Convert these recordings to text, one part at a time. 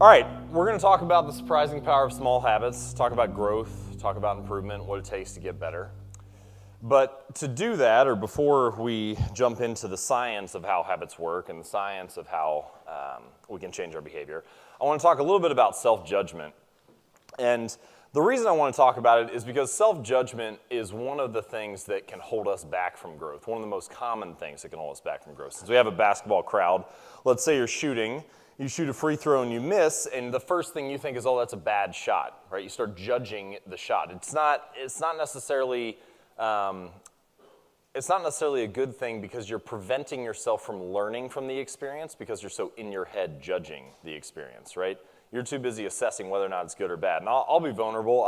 All right, we're going to talk about the surprising power of small habits, talk about growth, talk about improvement, what it takes to get better. But to do that, or before we jump into the science of how habits work and the science of how we can change our behavior, I want to talk a little bit about self-judgment. And the reason I want to talk about it is because self-judgment is one of the things that can hold us back from growth, one of the most common things that can hold us back from growth. Since we have a basketball crowd, let's say you're shooting, you shoot a free throw and you miss, and the first thing you think is, oh, that's a bad shot, right? You start judging the shot. It's not necessarily a good thing because you're preventing yourself from learning from the experience because you're so in your head judging the experience, right? You're too busy assessing whether or not it's good or bad. And I'll be vulnerable.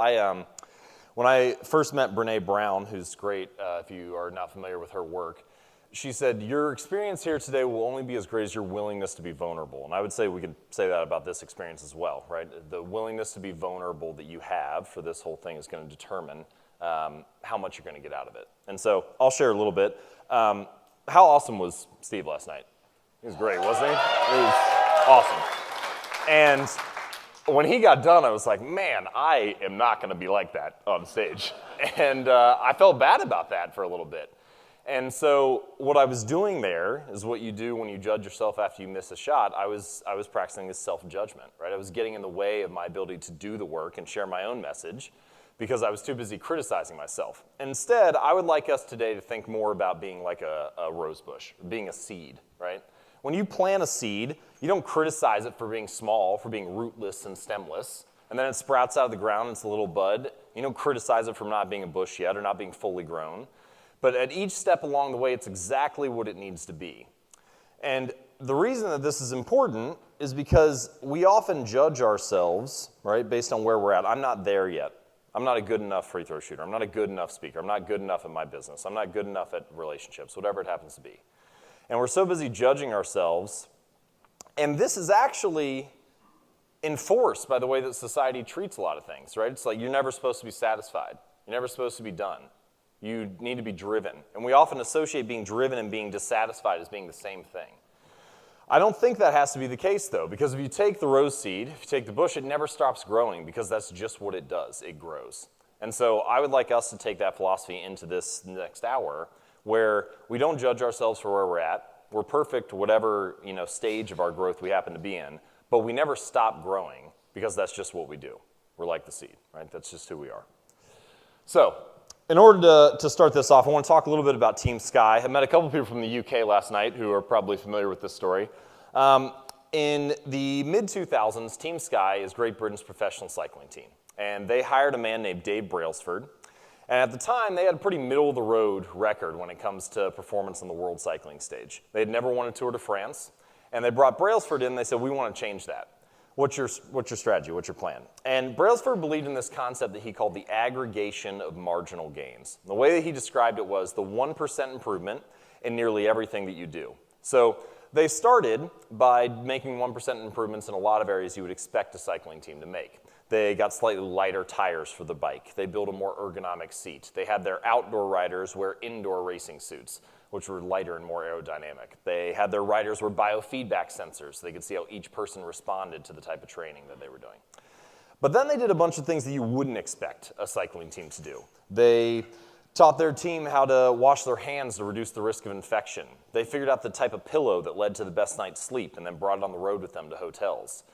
When I first met Brene Brown, who's great if you are not familiar with her work, she said, your experience here today will only be as great as your willingness to be vulnerable. And I would say we could say that about this experience as well, right? The willingness to be vulnerable that you have for this whole thing is going to determine how much you're going to get out of it. And so I'll share a little bit. How awesome was Steve last night? He was great, wasn't he? It was awesome. And when he got done, I was like, man, I am not going to be like that on stage. And I felt bad about that for a little bit. And so what I was doing there is what you do when you judge yourself after you miss a shot. I was practicing this self-judgment, right? I was getting in the way of my ability to do the work and share my own message because I was too busy criticizing myself. Instead, I would like us today to think more about being like a rose bush, being a seed, right? When you plant a seed, you don't criticize it for being small, for being rootless and stemless, and then it sprouts out of the ground, it's a little bud. You don't criticize it for not being a bush yet or not being fully grown. But at each step along the way, it's exactly what it needs to be. And the reason that this is important is because we often judge ourselves, right, based on where we're at. I'm not there yet. I'm not a good enough free throw shooter. I'm not a good enough speaker. I'm not good enough at my business. I'm not good enough at relationships, whatever it happens to be. And we're so busy judging ourselves. And this is actually enforced by the way that society treats a lot of things, right? It's like you're never supposed to be satisfied. You're never supposed to be done. You need to be driven. And we often associate being driven and being dissatisfied as being the same thing. I don't think that has to be the case, though, because if you take the rose seed, if you take the bush, it never stops growing because that's just what it does. It grows. And so I would like us to take that philosophy into this next hour where we don't judge ourselves for where we're at. We're perfect whatever stage of our growth we happen to be in, but we never stop growing because that's just what we do. We're like the seed, right? That's just who we are. So, in order to start this off, I want to talk a little bit about Team Sky. I met a couple people from the UK last night who are probably familiar with this story. In the mid-2000s, Team Sky is Great Britain's professional cycling team. And they hired a man named Dave Brailsford. And at the time, they had a pretty middle-of-the-road record when it comes to performance on the world cycling stage. They had never won a Tour de France. And they brought Brailsford in, and they said, we want to change that. What's your strategy? What's your plan? And Brailsford believed in this concept that he called the aggregation of marginal gains. The way that he described it was the 1% improvement in nearly everything that you do. So they started by making 1% improvements in a lot of areas you would expect a cycling team to make. They got slightly lighter tires for the bike. They built a more ergonomic seat. They had their outdoor riders wear indoor racing suits, which were lighter and more aerodynamic. They had their riders wear biofeedback sensors so they could see how each person responded to the type of training that they were doing. But then they did a bunch of things that you wouldn't expect a cycling team to do. They taught their team how to wash their hands to reduce the risk of infection. They figured out the type of pillow that led to the best night's sleep and then brought it on the road with them to hotels.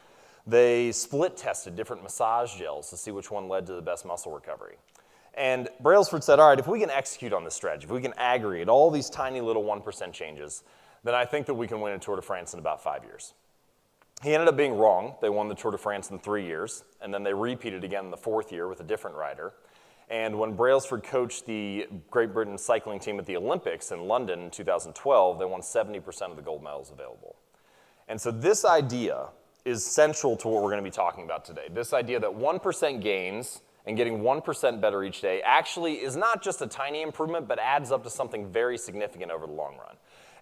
They split tested different massage gels to see which one led to the best muscle recovery. And Brailsford said, all right, if we can execute on this strategy, if we can aggregate all these tiny little 1% changes, then I think that we can win a Tour de France in about 5 years. He ended up being wrong. They won the Tour de France in 3 years, and then they repeated again in the 4th year with a different rider. And when Brailsford coached the Great Britain cycling team at the Olympics in London in 2012, they won 70% of the gold medals available. And so this idea is central to what we're going to be talking about today. This idea that 1% gains and getting 1% better each day actually is not just a tiny improvement, but adds up to something very significant over the long run.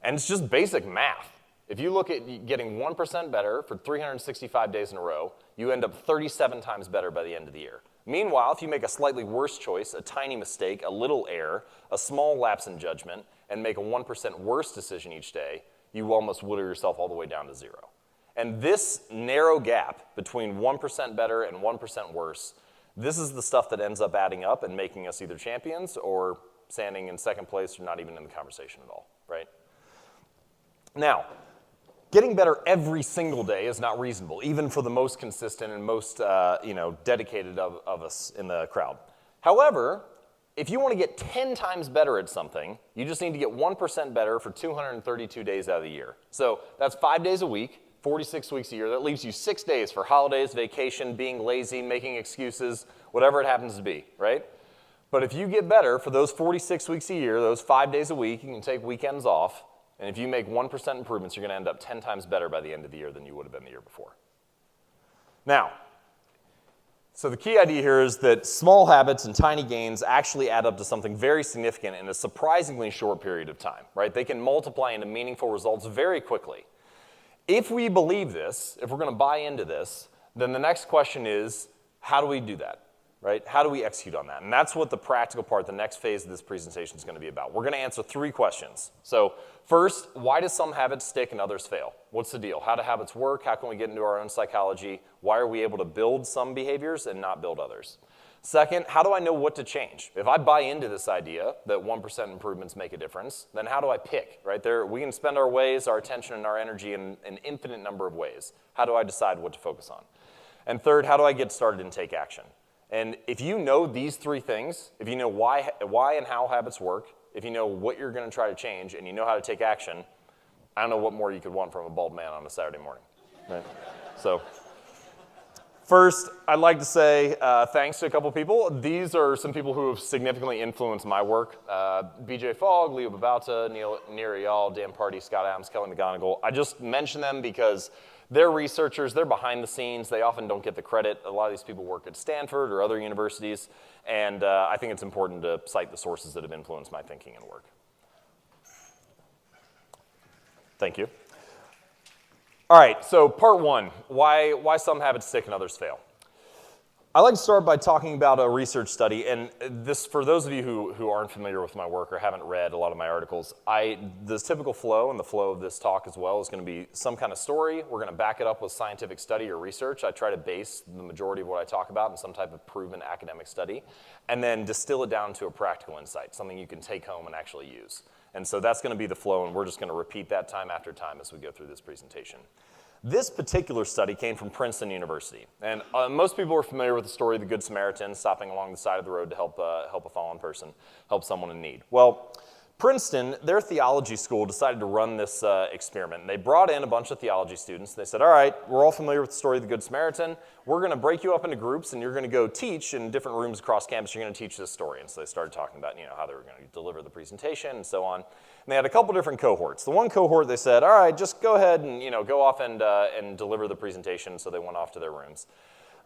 And it's just basic math. If you look at getting 1% better for 365 days in a row, you end up 37 times better by the end of the year. Meanwhile, if you make a slightly worse choice, a tiny mistake, a little error, a small lapse in judgment, and make a 1% worse decision each day, you almost whittle yourself all the way down to zero. And this narrow gap between 1% better and 1% worse, this is the stuff that ends up adding up and making us either champions or standing in second place or not even in the conversation at all, right? Now, getting better every single day is not reasonable, even for the most consistent and most dedicated of us in the crowd. However, if you want to get 10 times better at something, you just need to get 1% better for 232 days out of the year. So that's 5 days a week, 46 weeks a year. That leaves you 6 days for holidays, vacation, being lazy, making excuses, whatever it happens to be, right? But if you get better for those 46 weeks a year, those 5 days a week, you can take weekends off, and if you make 1% improvements, you're going to end up 10 times better by the end of the year than you would have been the year before. Now, so the key idea here is that small habits and tiny gains actually add up to something very significant in a surprisingly short period of time, right? They can multiply into meaningful results very quickly. If we believe this, if we're going to buy into this, then the next question is, how do we do that, right? How do we execute on that? And that's what the practical part, the next phase of this presentation is going to be about. We're going to answer 3 questions. So first, why do some habits stick and others fail? What's the deal? How do habits work? How can we get into our own psychology? Why are we able to build some behaviors and not build others? Second, how do I know what to change? If I buy into this idea that 1% improvements make a difference, then how do I pick, right? We can spend our ways, our attention, and our energy in an infinite number of ways. How do I decide what to focus on? And third, how do I get started and take action? And if you know these 3 things, if you know why and how habits work, if you know what you're going to try to change, and you know how to take action, I don't know what more you could want from a bald man on a Saturday morning, right? So first, I'd like to say thanks to a couple people. These are some people who have significantly influenced my work. BJ Fogg, Leo Babauta, Nir Eyal, Dan Party, Scott Adams, Kelly McGonigal. I just mention them because they're researchers, they're behind the scenes, they often don't get the credit. A lot of these people work at Stanford or other universities, and I think it's important to cite the sources that have influenced my thinking and work. Thank you. All right, so part 1, why some habits stick and others fail. I like to start by talking about a research study, and this, for those of you who aren't familiar with my work or haven't read a lot of my articles, the typical flow, and the flow of this talk as well, is going to be some kind of story. We're going to back it up with scientific study or research. I try to base the majority of what I talk about in some type of proven academic study, and then distill it down to a practical insight, something you can take home and actually use. And so that's going to be the flow, and we're just going to repeat that time after time as we go through this presentation. This particular study came from Princeton University, and most people are familiar with the story of the Good Samaritan stopping along the side of the road to help a fallen person, help someone in need. Well, Princeton, their theology school, decided to run this experiment. They brought in a bunch of theology students. They said, all right, we're all familiar with the story of the Good Samaritan. We're going to break you up into groups, and you're going to go teach in different rooms across campus. You're going to teach this story. And so they started talking about how they were going to deliver the presentation and so on. And they had a couple different cohorts. The one cohort, they said, all right, just go ahead and go off and deliver the presentation. So they went off to their rooms.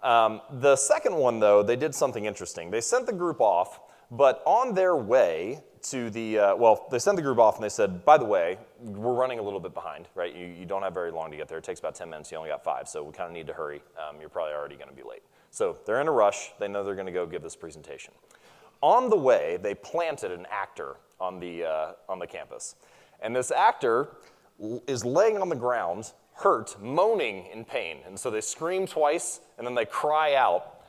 The second one, though, they did something interesting. They sent the group off, but on their way to they sent the group off and they said, by the way, we're running a little bit behind, right? You don't have very long to get there. It takes about 10 minutes. You only got 5, so we kind of need to hurry. You're probably already going to be late. So they're in a rush. They know they're going to go give this presentation. On the way, they planted an actor on the campus. And this actor is laying on the ground, hurt, moaning in pain. And so they scream twice, and then they cry out.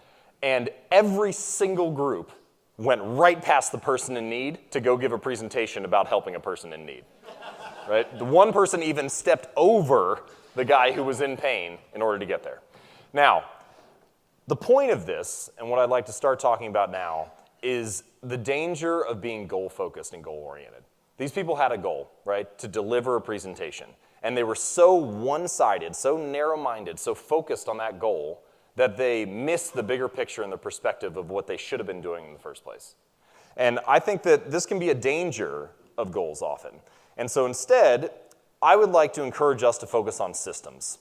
And every single group went right past the person in need to go give a presentation about helping a person in need. Right? The one person even stepped over the guy who was in pain in order to get there. Now, the point of this, and what I'd like to start talking about now, is the danger of being goal-focused and goal-oriented. These people had a goal, right, to deliver a presentation. And they were so one-sided, so narrow-minded, so focused on that goal that they missed the bigger picture and the perspective of what they should have been doing in the first place. And I think that this can be a danger of goals often. And so instead, I would like to encourage us to focus on systems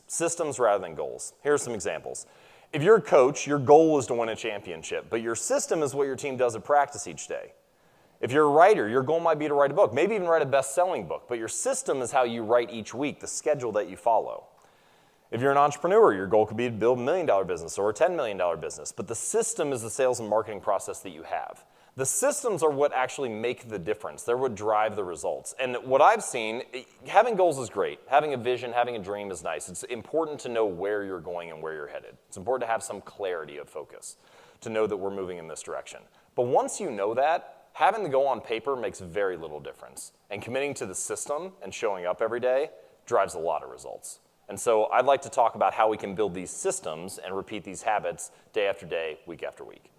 rather than goals. Here are some examples. If you're a coach, your goal is to win a championship, but your system is what your team does at practice each day. If you're a writer, your goal might be to write a book, maybe even write a best-selling book, but your system is how you write each week, the schedule that you follow. If you're an entrepreneur, your goal could be to build $1 million business or a $10 million business, but the system is the sales and marketing process that you have. The systems are what actually make the difference. They're what drive the results. And what I've seen, having goals is great. Having a vision, having a dream is nice. It's important to know where you're going and where you're headed. It's important to have some clarity of focus, to know that we're moving in this direction. But once you know that, having the goal on paper makes very little difference. And committing to the system and showing up every day drives a lot of results. And so I'd like to talk about how we can build these systems and repeat these habits day after day, week after week.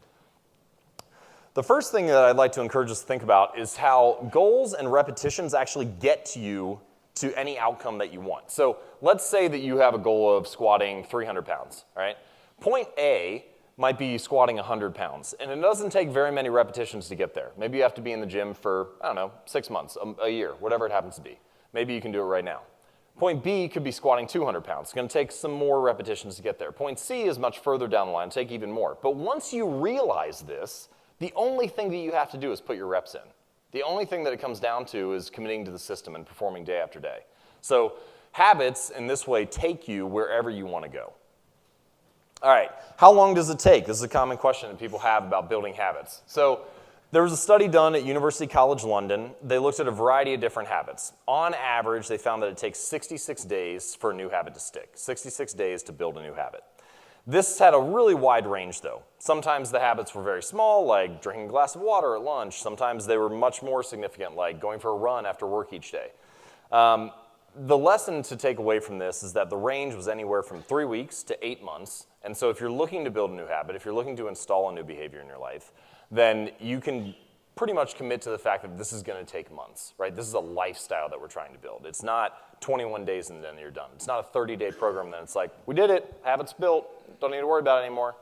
The first thing that I'd like to encourage us to think about is how goals and repetitions actually get you to any outcome that you want. So let's say that you have a goal of squatting 300 pounds, right? Point A might be squatting 100 pounds, and it doesn't take very many repetitions to get there. Maybe you have to be in the gym for, 6 months, a year, whatever it happens to be. Maybe you can do it right now. Point B could be squatting 200 pounds. It's going to take some more repetitions to get there. Point C is much further down the line, take even more. But once you realize this, the only thing that you have to do is put your reps in. The only thing that it comes down to is committing to the system and performing day after day. So habits in this way take you wherever you want to go. All right, how long does it take? This is a common question that people have about building habits. So there was a study done at University College London. They looked at a variety of different habits. On average, they found that it takes 66 days for a new habit to stick, 66 days to build a new habit. This had a really wide range, though. Sometimes the habits were very small, like drinking a glass of water at lunch. Sometimes they were much more significant, like going for a run after work each day. The lesson to take away from this is that the range was anywhere from 3 weeks to 8 months. And so if you're looking to build a new habit, if you're looking to install a new behavior in your life, then you can pretty much commit to the fact that this is going to take months, right? This is a lifestyle that we're trying to build. It's not 21 days and then you're done. It's not a 30-day program, then it's like, we did it, habits built, don't need to worry about it anymore.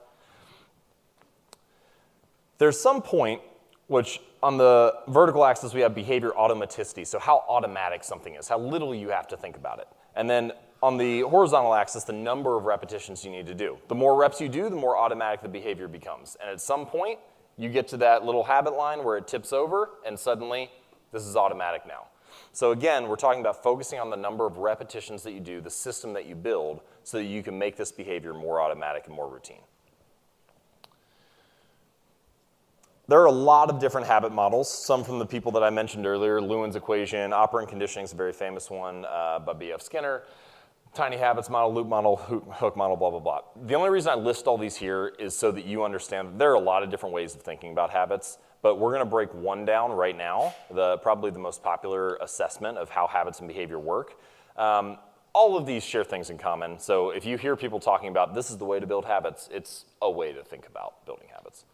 There's some point, which on the vertical axis we have behavior automaticity, so how automatic something is, how little you have to think about it. And then on the horizontal axis, the number of repetitions you need to do. The more reps you do, the more automatic the behavior becomes. And at some point, you get to that little habit line where it tips over, and suddenly, this is automatic now. So again, we're talking about focusing on the number of repetitions that you do, the system that you build, so that you can make this behavior more automatic and more routine. There are a lot of different habit models, some from the people that I mentioned earlier. Lewin's equation, operant conditioning is a very famous one by B.F. Skinner. Tiny habits model, loop model, hook model, blah, blah, blah. The only reason I list all these here is so that you understand that there are a lot of different ways of thinking about habits, but we're going to break one down right now, probably the most popular assessment of how habits and behavior work. All of these share things in common, so if you hear people talking about this is the way to build habits, it's a way to think about building habits.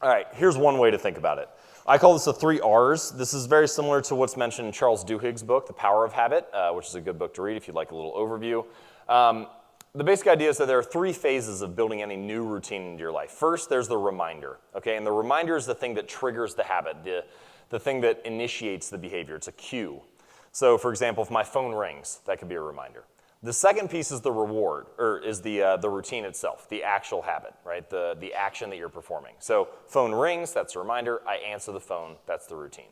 All right, here's one way to think about it. I call this the 3 R's. This is very similar to what's mentioned in Charles Duhigg's book, The Power of Habit, which is a good book to read if you'd like a little overview. The basic idea is that there are 3 phases of building any new routine into your life. First, there's the reminder, okay? And the reminder is the thing that triggers the habit, the thing that initiates the behavior. It's a cue. So, for example, if my phone rings, that could be a reminder. The second piece is the reward, or is the routine itself, the actual habit, right? The action that you're performing. So phone rings, that's a reminder. I answer the phone, that's the routine.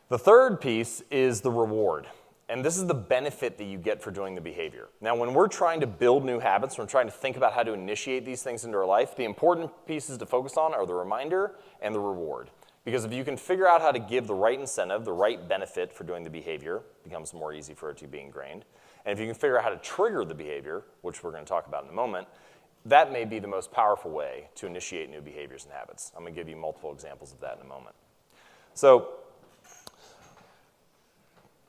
The third piece is the reward. And this is the benefit that you get for doing the behavior. Now, when we're trying to build new habits, when we're trying to think about how to initiate these things into our life, the important pieces to focus on are the reminder and the reward. Because if you can figure out how to give the right incentive, the right benefit for doing the behavior, it becomes more easy for it to be ingrained. And if you can figure out how to trigger the behavior, which we're going to talk about in a moment, that may be the most powerful way to initiate new behaviors and habits. I'm going to give you multiple examples of that in a moment. So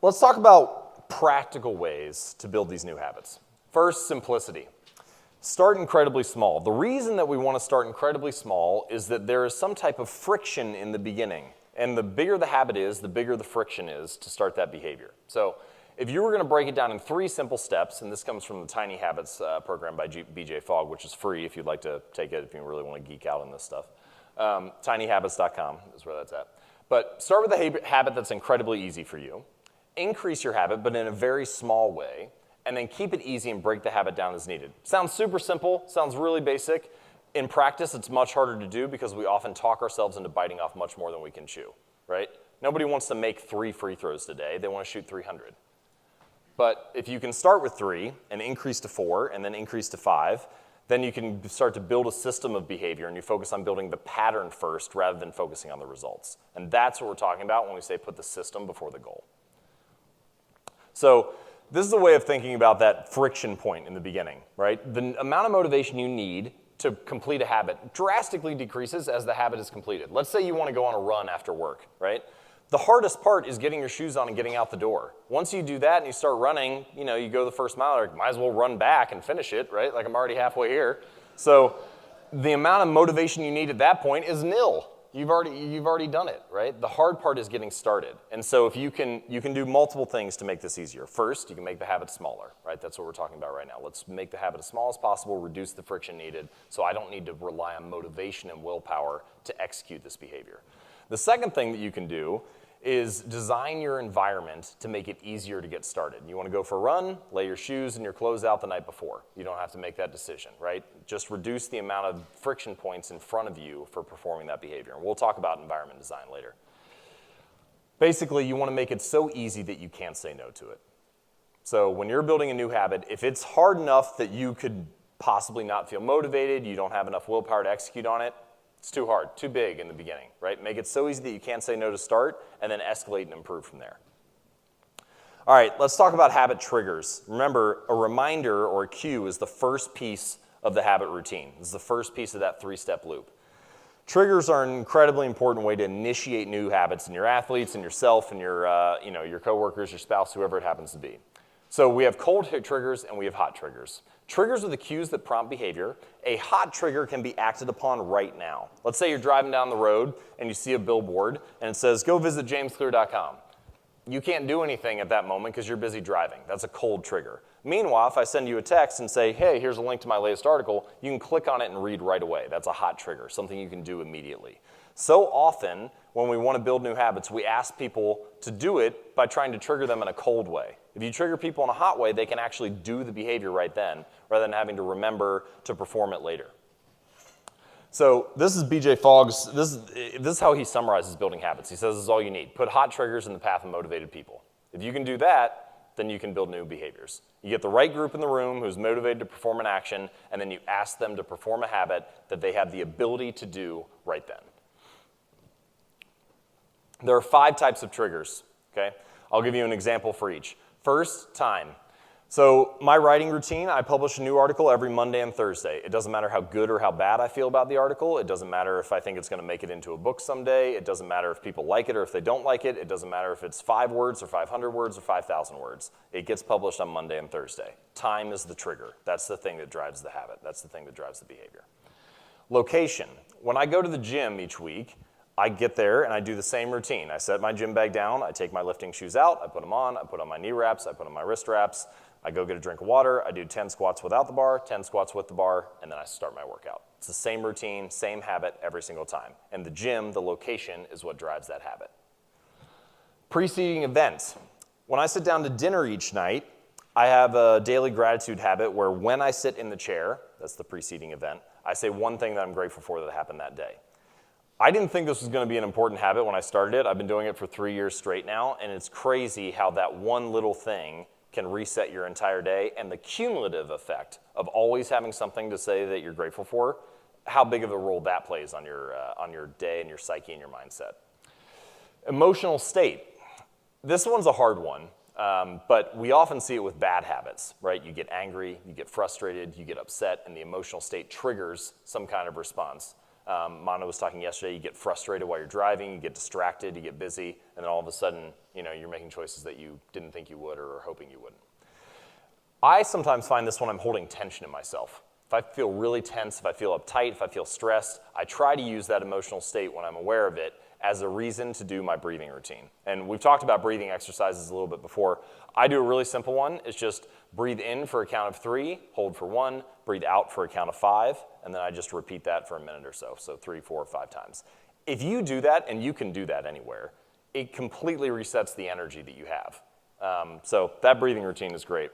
let's talk about practical ways to build these new habits. First, simplicity. Start incredibly small. The reason that we want to start incredibly small is that there is some type of friction in the beginning. And the bigger the habit is, the bigger the friction is to start that behavior. So if you were going to break it down in 3 simple steps, and this comes from the Tiny Habits program by BJ Fogg, which is free if you'd like to take it if you really want to geek out on this stuff. tinyhabits.com is where that's at. But start with a habit that's incredibly easy for you. Increase your habit, but in a very small way. And then keep it easy and break the habit down as needed. Sounds super simple, sounds really basic. In practice, it's much harder to do because we often talk ourselves into biting off much more than we can chew, right? Nobody wants to make 3 free throws today. They want to shoot 300. But if you can start with 3 and increase to 4 and then increase to 5, Then you can start to build a system of behavior, and you focus on building the pattern first rather than focusing on the results. And that's what we're talking about when we say put the system before the goal. So this is a way of thinking about that friction point in the beginning, right? The amount of motivation you need to complete a habit drastically decreases as the habit is completed. Let's say you want to go on a run after work, right? The hardest part is getting your shoes on and getting out the door. Once you do that and you start running, you go the first mile, or might as well run back and finish it, right? Like I'm already halfway here. So the amount of motivation you need at that point is nil. You've already done it, right? The hard part is getting started. And so if you can do multiple things to make this easier. First, you can make the habit smaller, right? That's what we're talking about right now. Let's make the habit as small as possible, reduce the friction needed, so I don't need to rely on motivation and willpower to execute this behavior. The second thing that you can do is design your environment to make it easier to get started. You want to go for a run, lay your shoes and your clothes out the night before. You don't have to make that decision, right? Just reduce the amount of friction points in front of you for performing that behavior. And we'll talk about environment design later. Basically, you want to make it so easy that you can't say no to it. So when you're building a new habit, if it's hard enough that you could possibly not feel motivated, you don't have enough willpower to execute on it, it's too hard, too big in the beginning, right? Make it so easy that you can't say no to start, and then escalate and improve from there. All right, let's talk about habit triggers. Remember, a reminder or a cue is the first piece of the habit routine. This is the first piece of that three-step loop. Triggers are an incredibly important way to initiate new habits in your athletes and yourself and your coworkers, your spouse, whoever it happens to be. So we have cold triggers and we have hot triggers. Triggers are the cues that prompt behavior. A hot trigger can be acted upon right now. Let's say you're driving down the road and you see a billboard and it says, go visit jamesclear.com. You can't do anything at that moment because you're busy driving. That's a cold trigger. Meanwhile, if I send you a text and say, hey, here's a link to my latest article, you can click on it and read right away. That's a hot trigger, something you can do immediately. So often, when we want to build new habits, we ask people to do it by trying to trigger them in a cold way. If you trigger people in a hot way, they can actually do the behavior right then, rather than having to remember to perform it later. So this is BJ Fogg's, this is how he summarizes building habits. He says this is all you need. Put hot triggers in the path of motivated people. If you can do that, then you can build new behaviors. You get the right group in the room who's motivated to perform an action, and then you ask them to perform a habit that they have the ability to do right then. There are 5 types of triggers, okay? I'll give you an example for each. First, time. So my writing routine, I publish a new article every Monday and Thursday. It doesn't matter how good or how bad I feel about the article. It doesn't matter if I think it's going to make it into a book someday. It doesn't matter if people like it or if they don't like it. It doesn't matter if it's 5 words or 500 words or 5,000 words. It gets published on Monday and Thursday. Time is the trigger. That's the thing that drives the habit. That's the thing that drives the behavior. Location. When I go to the gym each week, I get there and I do the same routine. I set my gym bag down, I take my lifting shoes out, I put them on, I put on my knee wraps, I put on my wrist wraps, I go get a drink of water, I do 10 squats without the bar, 10 squats with the bar, and then I start my workout. It's the same routine, same habit every single time. And the gym, the location, is what drives that habit. Preceding events. When I sit down to dinner each night, I have a daily gratitude habit where when I sit in the chair, that's the preceding event, I say one thing that I'm grateful for that happened that day. I didn't think this was going to be an important habit when I started it. I've been doing it for 3 years straight now, and it's crazy how that one little thing can reset your entire day, and the cumulative effect of always having something to say that you're grateful for, how big of a role that plays on your day and your psyche and your mindset. Emotional state. This one's a hard one, but we often see it with bad habits, right? You get angry, you get frustrated, you get upset, and the emotional state triggers some kind of response. Mano was talking yesterday, you get frustrated while you're driving, you get distracted, you get busy, and then all of a sudden, you're making choices that you didn't think you would or are hoping you wouldn't. I sometimes find this when I'm holding tension in myself. If I feel really tense, if I feel uptight, if I feel stressed, I try to use that emotional state when I'm aware of it as a reason to do my breathing routine. And we've talked about breathing exercises a little bit before. I do a really simple one. It's just breathe in for a count of 3, hold for 1, breathe out for a count of 5, and then I just repeat that for a minute or so. So 3, 4, 5 times. If you do that, and you can do that anywhere, it completely resets the energy that you have. So that breathing routine is great.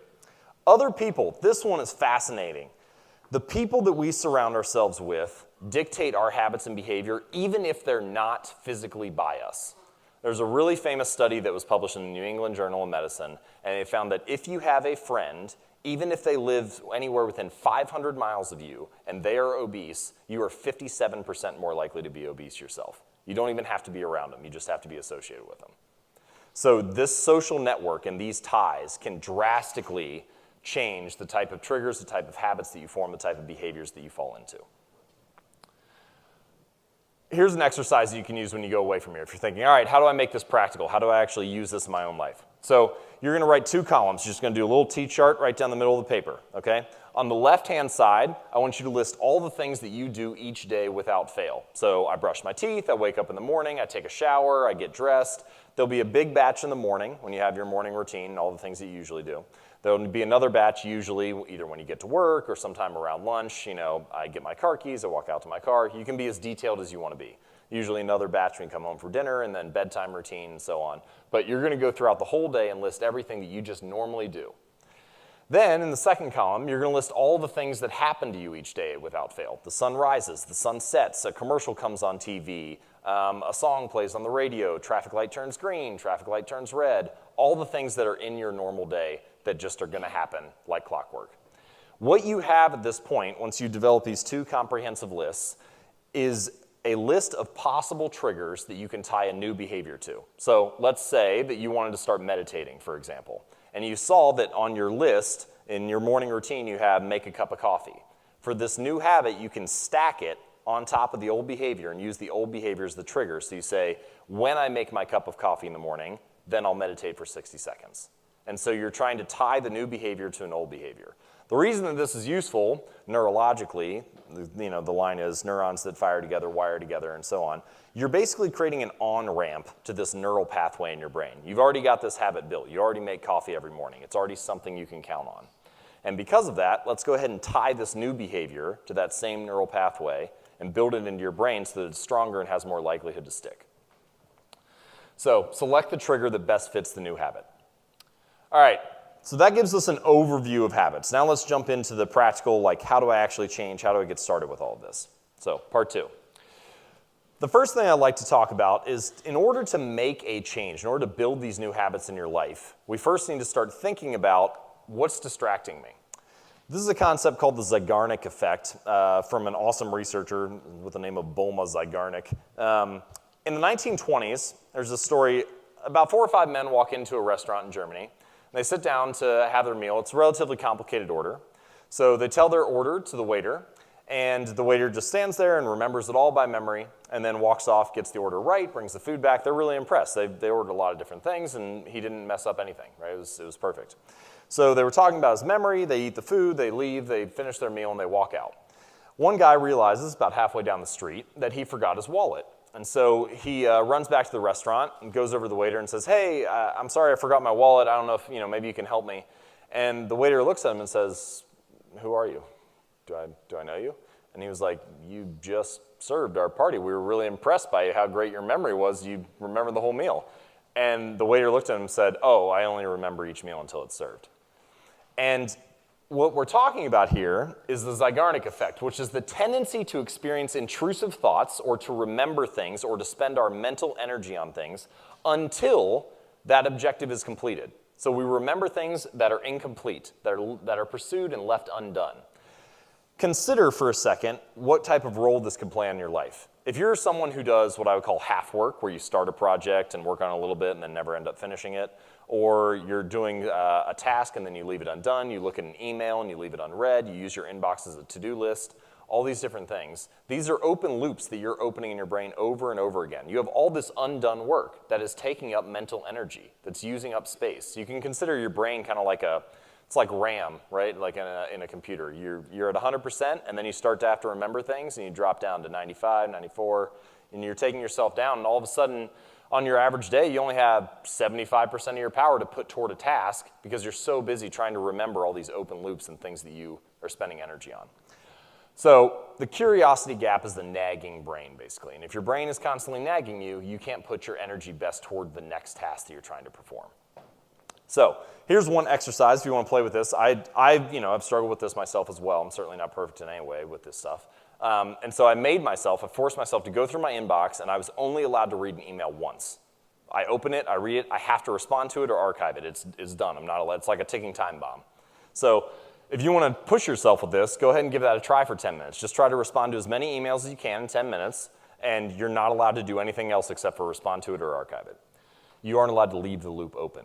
Other people, this one is fascinating. The people that we surround ourselves with dictate our habits and behavior, even if they're not physically by us. There's a really famous study that was published in the New England Journal of Medicine, and they found that if you have a friend, Even if they live anywhere within 500 miles of you and they are obese, you are 57% more likely to be obese yourself. You don't even have to be around them. You just have to be associated with them. So this social network and these ties can drastically change the type of triggers, the type of habits that you form, the type of behaviors that you fall into. Here's an exercise that you can use when you go away from here. If you're thinking, all right, how do I make this practical? How do I actually use this in my own life? So you're going to write 2 columns. You're just going to do a little T-chart right down the middle of the paper, okay? On the left-hand side, I want you to list all the things that you do each day without fail. So I brush my teeth, I wake up in the morning, I take a shower, I get dressed. There'll be a big batch in the morning when you have your morning routine and all the things that you usually do. There'll be another batch usually either when you get to work or sometime around lunch. You know, I get my car keys, I walk out to my car. You can be as detailed as you want to be. Usually another batch when you come home for dinner and then bedtime routine and so on. But you're going to go throughout the whole day and list everything that you just normally do. Then in the second column, you're going to list all the things that happen to you each day without fail. The sun rises, the sun sets, a commercial comes on TV, a song plays on the radio, traffic light turns green, traffic light turns red, all the things that are in your normal day that just are going to happen like clockwork. What you have at this point, once you develop these 2 comprehensive lists, is a list of possible triggers that you can tie a new behavior to. So let's say that you wanted to start meditating, for example, and you saw that on your list, in your morning routine, you have make a cup of coffee. For this new habit, you can stack it on top of the old behavior and use the old behavior as the trigger. So you say, when I make my cup of coffee in the morning, then I'll meditate for 60 seconds. And so you're trying to tie the new behavior to an old behavior. The reason that this is useful neurologically, you know, the line is neurons that fire together, wire together, and so on. You're basically creating an on-ramp to this neural pathway in your brain. You've already got this habit built. You already make coffee every morning. It's already something you can count on. And because of that, let's go ahead and tie this new behavior to that same neural pathway and build it into your brain so that it's stronger and has more likelihood to stick. So select the trigger that best fits the new habit. All right, so that gives us an overview of habits. Now let's jump into the practical, like how do I actually change, how do I get started with all of this? So part 2. The first thing I'd like to talk about is in order to make a change, in order to build these new habits in your life, we first need to start thinking about what's distracting me. This is a concept called the Zeigarnik effect from an awesome researcher with the name of Bulma Zeigarnik. In the 1920s, there's a story about 4 or 5 men walk into a restaurant in Germany. They sit down to have their meal. It's a relatively complicated order. So they tell their order to the waiter, and the waiter just stands there and remembers it all by memory, and then walks off, gets the order right, brings the food back. They're really impressed. They ordered a lot of different things, and he didn't mess up anything, right? It was perfect. So they were talking about his memory. They eat the food, they leave, they finish their meal, and they walk out. One guy realizes about halfway down the street that he forgot his wallet. And so he runs back to the restaurant and goes over to the waiter and says, hey, I'm sorry, I forgot my wallet. I don't know if, maybe you can help me. And the waiter looks at him and says, who are you? Do I know you? And he was like, you just served our party. We were really impressed by how great your memory was. You remember the whole meal. And the waiter looked at him and said, oh, I only remember each meal until it's served. And what we're talking about here is the Zeigarnik effect, which is the tendency to experience intrusive thoughts or to remember things or to spend our mental energy on things until that objective is completed. So we remember things that are incomplete, that are pursued and left undone. Consider for a second what type of role this can play in your life. If you're someone who does what I would call half work, where you start a project and work on it a little bit and then never end up finishing it, or you're doing a task and then you leave it undone, you look at an email and you leave it unread, you use your inbox as a to-do list, all these different things. These are open loops that you're opening in your brain over and over again. You have all this undone work that is taking up mental energy, that's using up space. You can consider your brain kind of like it's like RAM, right? Like in a computer. You're at 100%, and then you start to have to remember things, and you drop down to 95, 94, and you're taking yourself down, and all of a sudden, on your average day, you only have 75% of your power to put toward a task because you're so busy trying to remember all these open loops and things that you are spending energy on. So the curiosity gap is the nagging brain, basically. And if your brain is constantly nagging you, you can't put your energy best toward the next task that you're trying to perform. So here's one exercise if you want to play with this. I've struggled with this myself as well. I'm certainly not perfect in any way with this stuff. And so I forced myself to go through my inbox, and I was only allowed to read an email once. I open it, I read it, I have to respond to it or archive it. It's done. I'm not allowed. It's like a ticking time bomb. So if you want to push yourself with this, go ahead and give that a try for 10 minutes. Just try to respond to as many emails as you can in 10 minutes, and you're not allowed to do anything else except for respond to it or archive it. You aren't allowed to leave the loop open.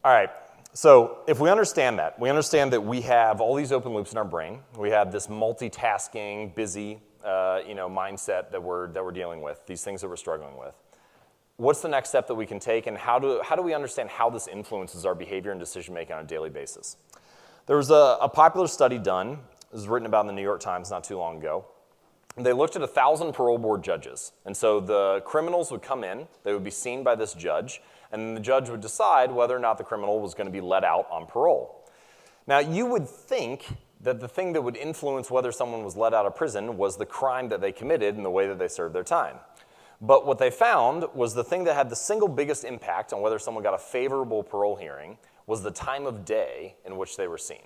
All right, so if we understand that we have all these open loops in our brain. We have this multitasking, busy mindset that we're dealing with, these things that we're struggling with. What's the next step that we can take, and how do we understand how this influences our behavior and decision-making on a daily basis? There was a popular study done. It was written about in the New York Times not too long ago. They looked at 1,000 parole board judges. And so the criminals would come in, they would be seen by this judge, and then the judge would decide whether or not the criminal was going to be let out on parole. Now, you would think that the thing that would influence whether someone was let out of prison was the crime that they committed and the way that they served their time. But what they found was the thing that had the single biggest impact on whether someone got a favorable parole hearing was the time of day in which they were seen.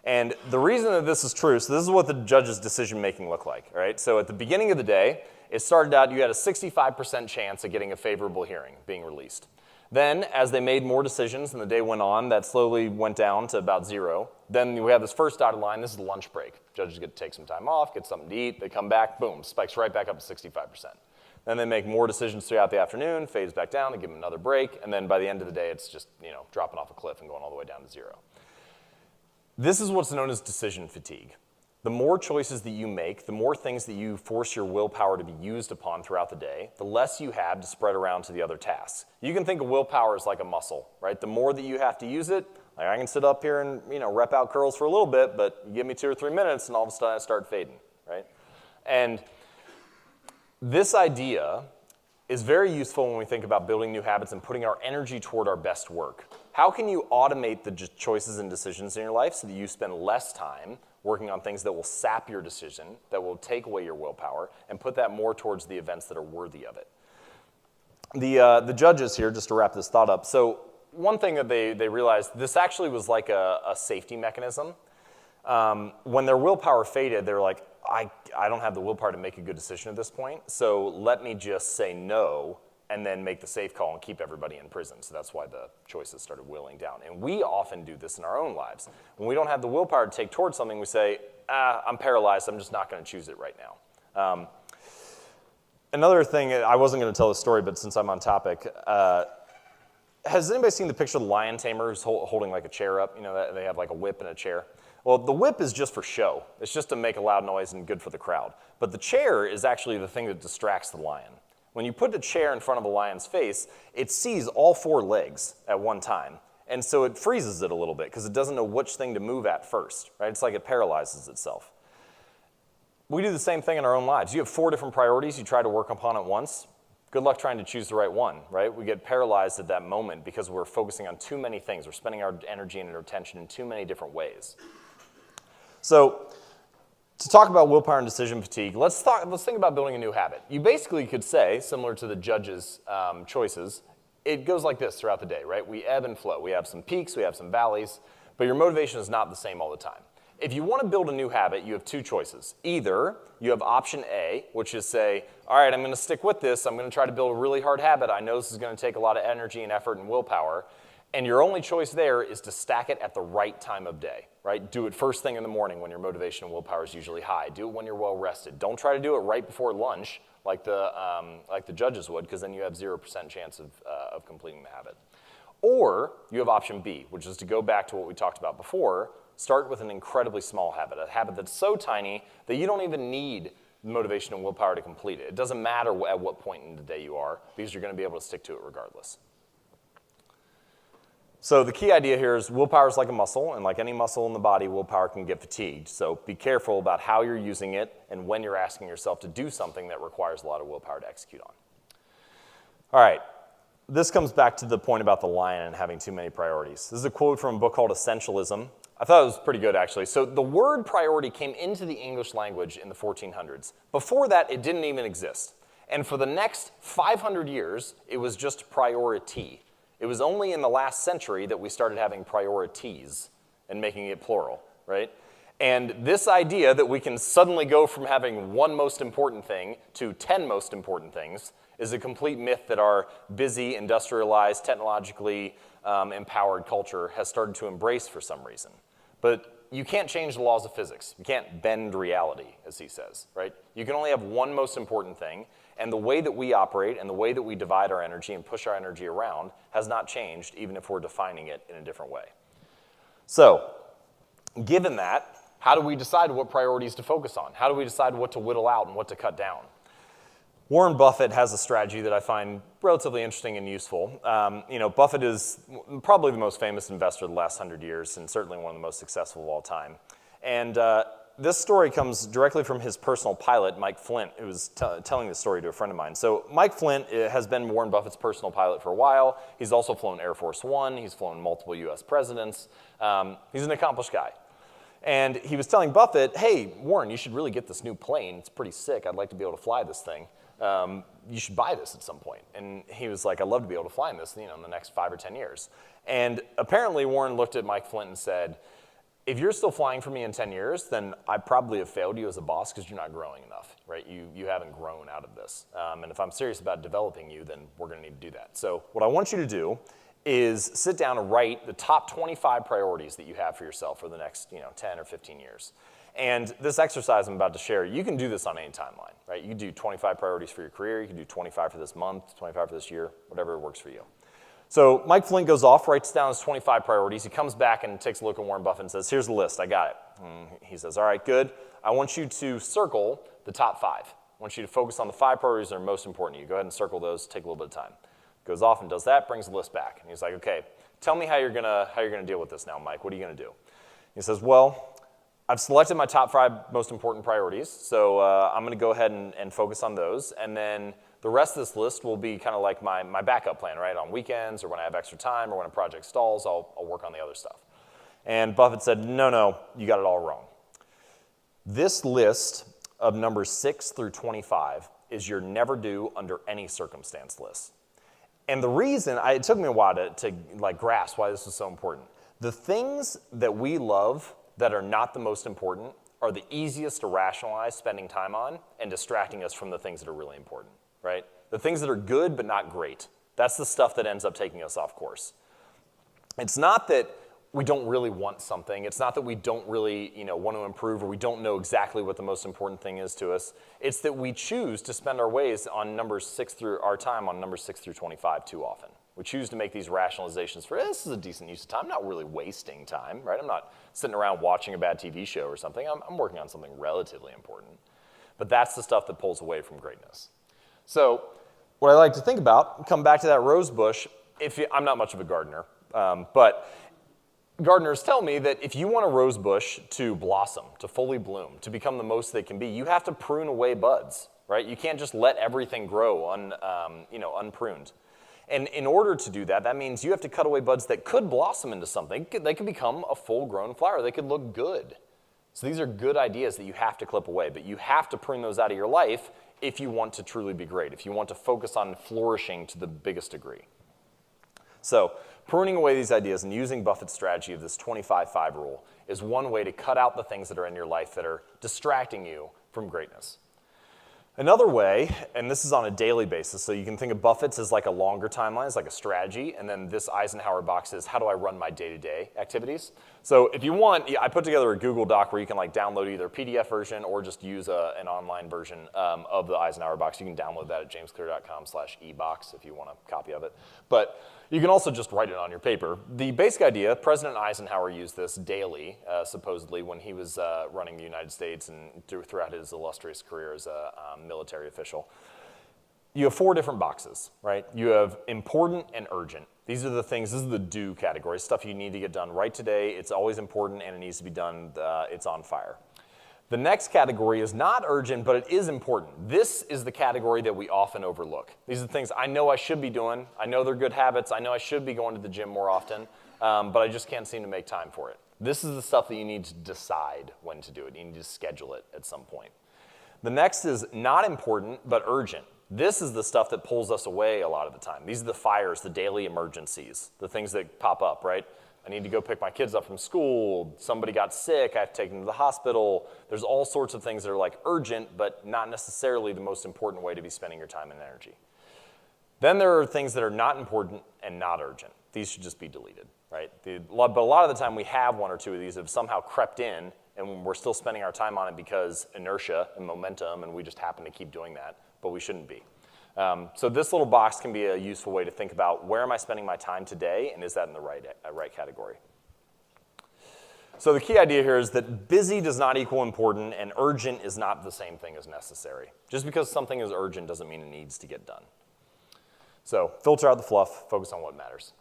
And the reason that this is true, so this is what the judge's decision-making looked like, all right? So at the beginning of the day, it started out you had a 65% chance of getting a favorable hearing, being released. Then, as they made more decisions and the day went on, that slowly went down to about 0. Then we have this first dotted line, this is the lunch break. Judges get to take some time off, get something to eat, they come back, boom, spikes right back up to 65%. Then they make more decisions throughout the afternoon, fades back down, they give them another break, and then by the end of the day, it's just dropping off a cliff and going all the way down to 0. This is what's known as decision fatigue. The more choices that you make, the more things that you force your willpower to be used upon throughout the day, the less you have to spread around to the other tasks. You can think of willpower as like a muscle, right? The more that you have to use it, like I can sit up here and rep out curls for a little bit, but you give me 2 or 3 minutes and all of a sudden I start fading, right? And this idea is very useful when we think about building new habits and putting our energy toward our best work. How can you automate the choices and decisions in your life so that you spend less time working on things that will sap your decision, that will take away your willpower, and put that more towards the events that are worthy of it? The judges here, just to wrap this thought up, so one thing that they realized, this actually was like a safety mechanism. When their willpower faded, they were like, I don't have the willpower to make a good decision at this point, so let me just say no and then make the safe call and keep everybody in prison. So that's why the choices started whittling down. And we often do this in our own lives. When we don't have the willpower to take towards something, we say, I'm paralyzed, I'm just not going to choose it right now. Another thing, I wasn't going to tell this story, but since I'm on topic, has anybody seen the picture of the lion tamer who's holding like a chair up? They have like a whip and a chair. Well, the whip is just for show. It's just to make a loud noise and good for the crowd. But the chair is actually the thing that distracts the lion. When you put the chair in front of a lion's face, it sees all 4 legs at one time. And so it freezes it a little bit because it doesn't know which thing to move at first, right? It's like it paralyzes itself. We do the same thing in our own lives. You have 4 different priorities you try to work upon at once. Good luck trying to choose the right one, right? We get paralyzed at that moment because we're focusing on too many things. We're spending our energy and our attention in too many different ways. So to talk about willpower and decision fatigue, let's think about building a new habit. You basically could say, similar to the judge's choices, it goes like this throughout the day, right? We ebb and flow. We have some peaks, we have some valleys, but your motivation is not the same all the time. If you want to build a new habit, you have 2 choices. Either you have option A, which is say, all right, I'm going to stick with this. I'm going to try to build a really hard habit. I know this is going to take a lot of energy and effort and willpower. And your only choice there is to stack it at the right time of day, right? Do it first thing in the morning when your motivation and willpower is usually high. Do it when you're well rested. Don't try to do it right before lunch like the judges would, because then you have 0% chance of completing the habit. Or you have option B, which is to go back to what we talked about before. Start with an incredibly small habit, a habit that's so tiny that you don't even need motivation and willpower to complete it. It doesn't matter at what point in the day you are, because you're going to be able to stick to it regardless. So the key idea here is willpower is like a muscle, and like any muscle in the body, willpower can get fatigued. So be careful about how you're using it and when you're asking yourself to do something that requires a lot of willpower to execute on. All right, this comes back to the point about the lion and having too many priorities. This is a quote from a book called Essentialism. I thought it was pretty good, actually. So the word priority came into the English language in the 1400s. Before that, it didn't even exist. And for the next 500 years, it was just priority. It was only in the last century that we started having priorities and making it plural, right? And this idea that we can suddenly go from having one most important thing to 10 most important things is a complete myth that our busy, industrialized, technologically empowered culture has started to embrace for some reason. But you can't change the laws of physics. You can't bend reality, as he says, right? You can only have one most important thing, and the way that we operate and the way that we divide our energy and push our energy around has not changed, even if we're defining it in a different way. So, given that, how do we decide what priorities to focus on? How do we decide what to whittle out and what to cut down? Warren Buffett has a strategy that I find relatively interesting and useful. Buffett is probably the most famous investor of the last 100 years and certainly one of the most successful of all time. And this story comes directly from his personal pilot, Mike Flint, who was telling this story to a friend of mine. So Mike Flint has been Warren Buffett's personal pilot for a while. He's also flown Air Force One. He's flown multiple US presidents. He's an accomplished guy. And he was telling Buffett, hey, Warren, you should really get this new plane. It's pretty sick. I'd like to be able to fly this thing. You should buy this at some point. And he was like, I'd love to be able to fly in this, in the next 5 or 10 years. And apparently Warren looked at Mike Flint and said, if you're still flying for me in 10 years, then I probably have failed you as a boss because you're not growing enough, right? You haven't grown out of this. And if I'm serious about developing you, then we're going to need to do that. So what I want you to do is sit down and write the top 25 priorities that you have for yourself for the next 10 or 15 years. And this exercise I'm about to share, you can do this on any timeline, right? You can do 25 priorities for your career, you can do 25 for this month, 25 for this year, whatever works for you. So Mike Flint goes off, writes down his 25 priorities. He comes back and takes a look at Warren Buffett and says, here's the list, I got it. And he says, all right, good. I want you to circle the top 5. I want you to focus on the 5 priorities that are most important to you. Go ahead and circle those, take a little bit of time. Goes off and does that, brings the list back. And he's like, okay, tell me how you're gonna deal with this now, Mike. What are you gonna do? He says, well, I've selected my top 5 most important priorities, so I'm going to go ahead and focus on those, and then the rest of this list will be kind of like my backup plan, right? On weekends or when I have extra time or when a project stalls, I'll work on the other stuff. And Buffett said, no, you got it all wrong. This list of numbers 6 through 25 is your never do under any circumstance list. And the reason, it took me a while to grasp why this was so important. The things that we love that are not the most important are the easiest to rationalize spending time on and distracting us from the things that are really important, right? The things that are good but not great. That's the stuff that ends up taking us off course. It's not that we don't really want something. It's not that we don't really want to improve or we don't know exactly what the most important thing is to us. It's that we choose to spend our time on numbers 6 through 25 too often. We choose to make these rationalizations for, this is a decent use of time. I'm not really wasting time, right? I'm not sitting around watching a bad TV show or something. I'm working on something relatively important. But that's the stuff that pulls away from greatness. So what I like to think about, come back to that rose bush. I'm not much of a gardener, but gardeners tell me that if you want a rose bush to blossom, to fully bloom, to become the most they can be, you have to prune away buds, right? You can't just let everything grow unpruned. And in order to do that, that means you have to cut away buds that could blossom into something. They could become a full-grown flower. They could look good. So these are good ideas that you have to clip away, but you have to prune those out of your life if you want to truly be great, if you want to focus on flourishing to the biggest degree. So pruning away these ideas and using Buffett's strategy of this 25-5 rule is one way to cut out the things that are in your life that are distracting you from greatness. Another way, and this is on a daily basis, so you can think of Buffett's as like a longer timeline, as like a strategy, and then this Eisenhower box is how do I run my day-to-day activities. So if you want, I put together a Google Doc where you can download either a PDF version or just use an online version of the Eisenhower box. You can download that at jamesclear.com/ebox if you want a copy of it. But you can also just write it on your paper. The basic idea, President Eisenhower used this daily, supposedly, when he was running the United States and throughout his illustrious career as a military official. You have 4 different boxes, right? You have important and urgent. These are the things, this is the do category, stuff you need to get done right today. It's always important and it needs to be done, it's on fire. The next category is not urgent, but it is important. This is the category that we often overlook. These are the things I know I should be doing. I know they're good habits. I know I should be going to the gym more often, but I just can't seem to make time for it. This is the stuff that you need to decide when to do it. You need to schedule it at some point. The next is not important, but urgent. This is the stuff that pulls us away a lot of the time. These are the fires, the daily emergencies, the things that pop up, right? I need to go pick my kids up from school. Somebody got sick. I have to take them to the hospital. There's all sorts of things that are urgent, but not necessarily the most important way to be spending your time and energy. Then there are things that are not important and not urgent. These should just be deleted, right? But a lot of the time we have one or two of these that have somehow crept in and we're still spending our time on it because inertia and momentum, and we just happen to keep doing that, but we shouldn't be. So this little box can be a useful way to think about where am I spending my time today, and is that in the right category? So the key idea here is that busy does not equal important, and urgent is not the same thing as necessary. Just because something is urgent doesn't mean it needs to get done. So filter out the fluff, focus on what matters.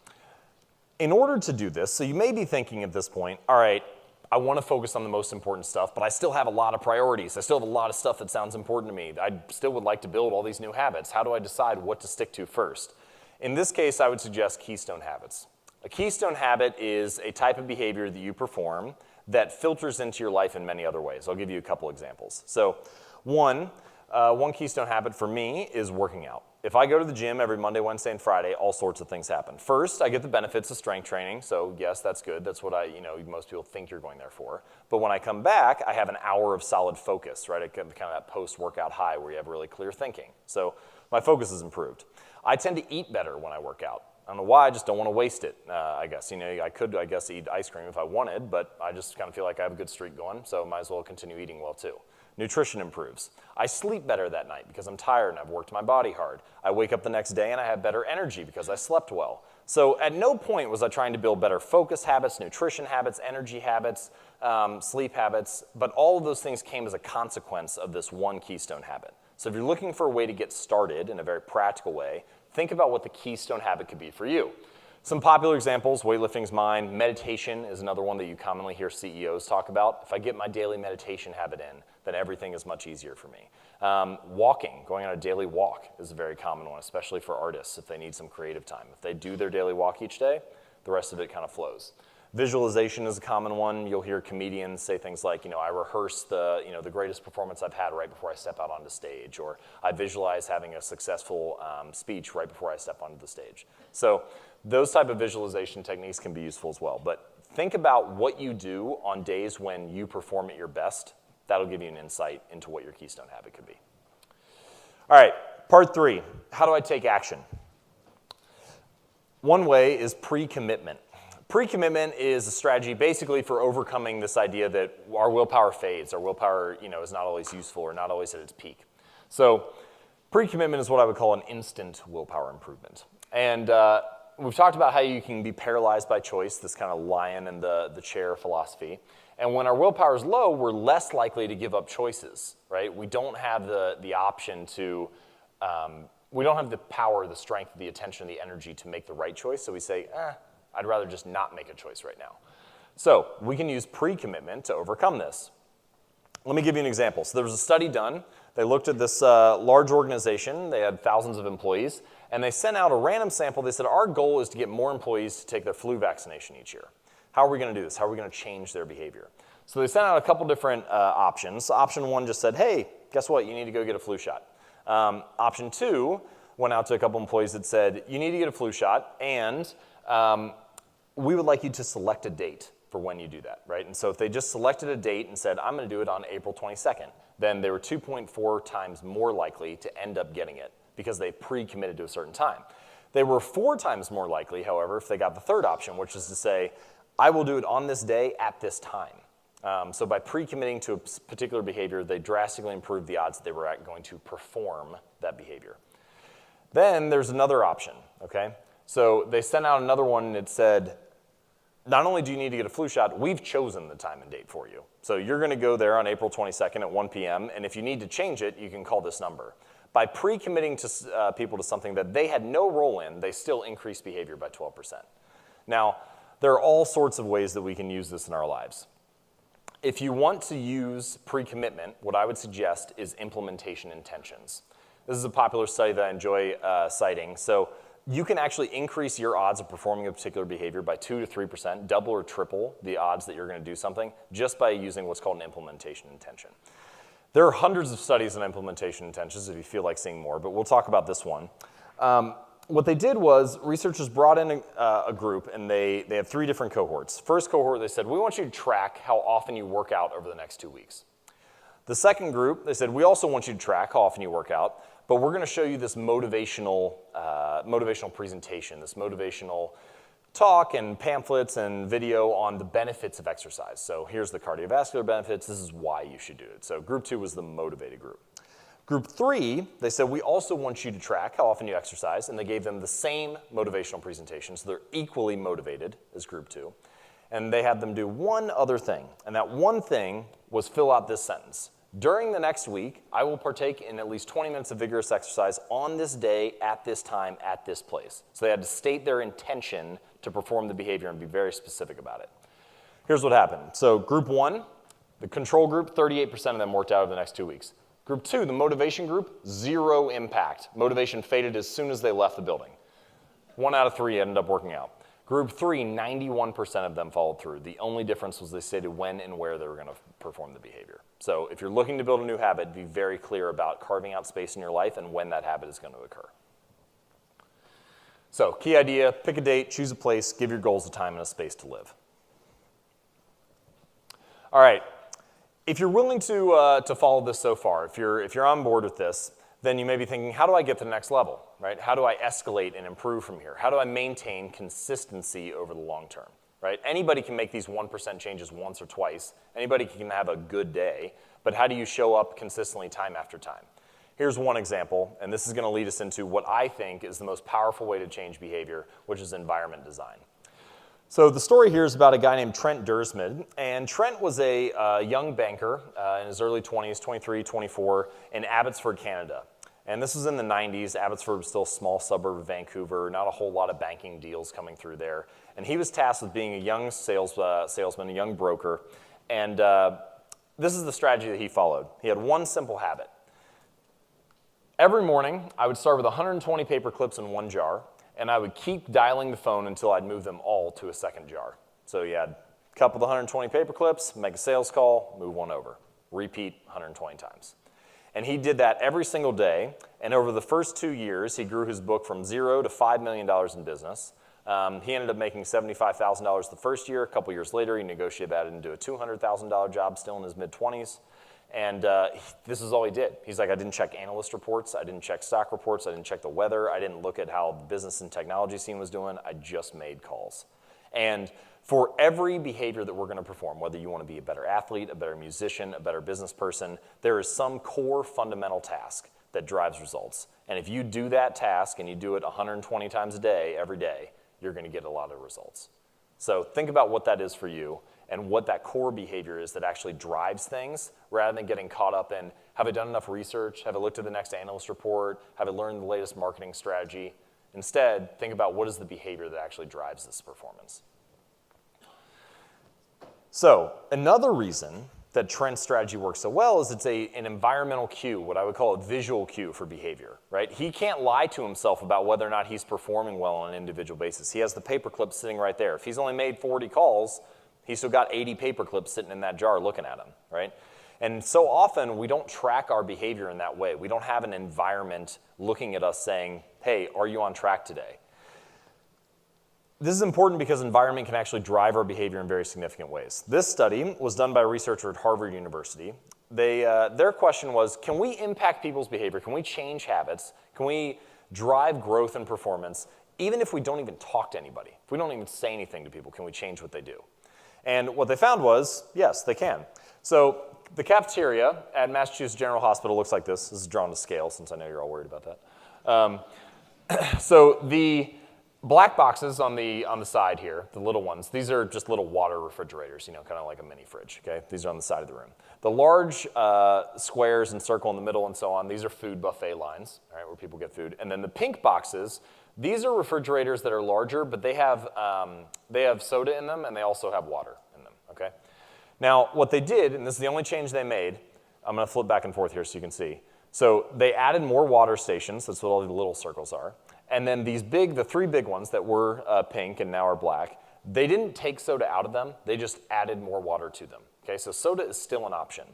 In order to do this, so you may be thinking at this point, all right, I want to focus on the most important stuff, but I still have a lot of priorities. I still have a lot of stuff that sounds important to me. I still would like to build all these new habits. How do I decide what to stick to first? In this case, I would suggest keystone habits. A keystone habit is a type of behavior that you perform that filters into your life in many other ways. I'll give you a couple examples. So one keystone habit for me is working out. If I go to the gym every Monday, Wednesday, and Friday, all sorts of things happen. First, I get the benefits of strength training, so yes, that's good. That's what most people think you're going there for. But when I come back, I have an hour of solid focus, right? I get kind of that post-workout high where you have really clear thinking. So my focus is improved. I tend to eat better when I work out. I don't know why, I just don't want to waste it, I guess. I could, eat ice cream if I wanted, but I just kind of feel like I have a good streak going, so might as well continue eating well too. Nutrition improves. I sleep better that night because I'm tired and I've worked my body hard. I wake up the next day and I have better energy because I slept well. So at no point was I trying to build better focus habits, nutrition habits, energy habits, sleep habits, but all of those things came as a consequence of this one keystone habit. So if you're looking for a way to get started in a very practical way, think about what the keystone habit could be for you. Some popular examples, weightlifting's mine. Meditation is another one that you commonly hear CEOs talk about. If I get my daily meditation habit in, then everything is much easier for me. Walking, going on a daily walk is a very common one, especially for artists if they need some creative time. If they do their daily walk each day, the rest of it kind of flows. Visualization is a common one. You'll hear comedians say things like, I rehearse the greatest performance I've had right before I step out onto stage, or I visualize having a successful speech right before I step onto the stage. So those type of visualization techniques can be useful as well. But think about what you do on days when you perform at your best. That'll give you an insight into what your keystone habit could be. All right, part 3, how do I take action? One way is pre-commitment. Pre-commitment is a strategy basically for overcoming this idea that our willpower fades, our willpower is not always useful or not always at its peak. So pre-commitment is what I would call an instant willpower improvement. And we've talked about how you can be paralyzed by choice, this kind of lion in the chair philosophy. And when our willpower is low, we're less likely to give up choices, right? We don't have the option to, we don't have the power, the strength, the attention, the energy to make the right choice. So we say, I'd rather just not make a choice right now. So we can use pre-commitment to overcome this. Let me give you an example. So there was a study done. They looked at this large organization. They had thousands of employees. And they sent out a random sample. They said, our goal is to get more employees to take their flu vaccination each year. How are we going to do this? How are we going to change their behavior? So they sent out a couple different options. Option 1 just said, hey, guess what? You need to go get a flu shot. Option 2 went out to a couple employees that said, you need to get a flu shot, and we would like you to select a date for when you do that, right? And so if they just selected a date and said, I'm going to do it on April 22nd, then they were 2.4 times more likely to end up getting it because they pre-committed to a certain time. They were 4 times more likely, however, if they got the third option, which is to say, I will do it on this day at this time. So by pre-committing to a particular behavior, they drastically improved the odds that they were going to perform that behavior. Then there's another option, okay? So they sent out another one and it said, not only do you need to get a flu shot, we've chosen the time and date for you. So you're going to go there on April 22nd at 1 p.m., and if you need to change it, you can call this number. By pre-committing to people to something that they had no role in, they still increased behavior by 12%. Now, there are all sorts of ways that we can use this in our lives. If you want to use pre-commitment, what I would suggest is implementation intentions. This is a popular study that I enjoy citing. So you can actually increase your odds of performing a particular behavior by 2 to 3%, double or triple the odds that you're going to do something just by using what's called an implementation intention. There are hundreds of studies on implementation intentions if you feel like seeing more, but we'll talk about this one. What they did was researchers brought in a group, and they have 3 different cohorts. First cohort, they said, we want you to track how often you work out over the next 2 weeks. The second group, they said, we also want you to track how often you work out, but we're going to show you this motivational presentation, this motivational talk and pamphlets and video on the benefits of exercise. So here's the cardiovascular benefits. This is why you should do it. So group 2 was the motivated group. Group 3, they said, we also want you to track how often you exercise, and they gave them the same motivational presentation, so they're equally motivated as group 2. And they had them do one other thing, and that one thing was fill out this sentence. During the next week, I will partake in at least 20 minutes of vigorous exercise on this day, at this time, at this place. So they had to state their intention to perform the behavior and be very specific about it. Here's what happened. So group 1, the control group, 38% of them worked out over the next 2 weeks. Group 2, the motivation group, 0 impact. Motivation faded as soon as they left the building. 1 out of 3 ended up working out. Group 3, 91% of them followed through. The only difference was they stated when and where they were going to perform the behavior. So if you're looking to build a new habit, be very clear about carving out space in your life and when that habit is going to occur. So key idea, pick a date, choose a place, give your goals a time and a space to live. All right. If you're willing to follow this so far, if you're on board with this, then you may be thinking, how do I get to the next level, right? How do I escalate and improve from here? How do I maintain consistency over the long term, right? Anybody can make these 1% changes once or twice. Anybody can have a good day, but how do you show up consistently time after time? Here's one example, and this is going to lead us into what I think is the most powerful way to change behavior, which is environment design. So the story here is about a guy named Trent Dursmid, and Trent was a young banker in his early 20s, 23, 24, in Abbotsford, Canada. And this was in the 90s. Abbotsford was still a small suburb of Vancouver, not a whole lot of banking deals coming through there. And he was tasked with being a young salesman, a young broker, and this is the strategy that he followed. He had one simple habit. Every morning, I would start with 120 paper clips in one jar, and I would keep dialing the phone until I'd move them all to a second jar. So you had a couple of 120 paper clips, make a sales call, move one over. Repeat 120 times. And he did that every single day, and over the first 2 years, he grew his book from 0 to $5 million in business. He ended up making $75,000 the first year. A couple years later, he negotiated that into a $200,000 job, still in his mid-20s. And this is all he did. He's like, I didn't check analyst reports. I didn't check stock reports. I didn't check the weather. I didn't look at how the business and technology scene was doing. I just made calls. And for every behavior that we're going to perform, whether you want to be a better athlete, a better musician, a better business person, there is some core fundamental task that drives results. And if you do that task and you do it 120 times a day, every day, you're going to get a lot of results. So think about what that is for you and what that core behavior is that actually drives things, rather than getting caught up in, have I done enough research? Have I looked at the next analyst report? Have I learned the latest marketing strategy? Instead, think about what is the behavior that actually drives this performance. So another reason that Trent's strategy works so well is it's an environmental cue, what I would call a visual cue for behavior, right? He can't lie to himself about whether or not he's performing well on an individual basis. He has the paper clip sitting right there. If he's only made 40 calls, he's still got 80 paper clips sitting in that jar looking at him, right? And so often we don't track our behavior in that way. We don't have an environment looking at us saying, hey, are you on track today? This is important because environment can actually drive our behavior in very significant ways. This study was done by a researcher at Harvard University. Their question was, can we impact people's behavior? Can we change habits? Can we drive growth and performance, even if we don't even talk to anybody? If we don't even say anything to people, can we change what they do? And what they found was, yes, they can. So the cafeteria at Massachusetts General Hospital looks like this. This is drawn to scale, since I know you're all worried about that. So the black boxes on the side here, the little ones, these are just little water refrigerators, kind of like a mini fridge, okay? These are on the side of the room. The large squares and circle in the middle and so on, these are food buffet lines, all right, where people get food. And then the pink boxes, these are refrigerators that are larger, but they have soda in them and they also have water in them, okay? Now, what they did, and this is the only change they made, I'm going to flip back and forth here so you can see. So they added more water stations, that's what all the little circles are. And then the 3 big ones that were pink and now are black, they didn't take soda out of them, they just added more water to them. Okay, so soda is still an option.